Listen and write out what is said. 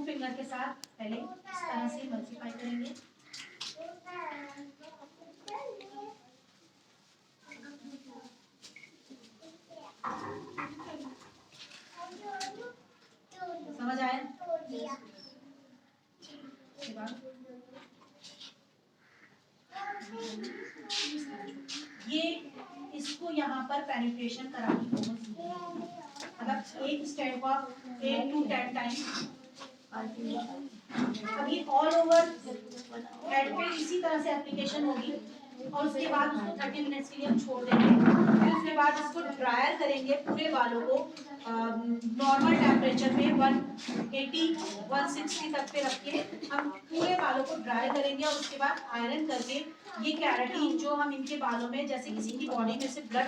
Finger के साथ पहले इस तरह से मल्टीप्लाई करेंगे। समझ आया? ये इसको यहाँ पर पेनिट्रेशन करानी बहुत जरूरी है, मतलब एक स्टेप ऑफ 8 to 10 टाइम। अभी ऑल ओवर हेड पे इसी तरह से एप्लीकेशन होगी और उसके बाद उसको 30 मिनट्स के लिए हम छोड़ देंगे। फिर उसके बाद इसको ड्रायर करेंगे पूरे बालों को नॉर्मल टेम्परेचर में 180-160 तक पे रख के हम पूरे बालों को ड्राई करेंगे और उसके बाद आयरन करके ये केराटिन जो हम इनके बालों में, जैसे किसी की बॉडी में से ब्लड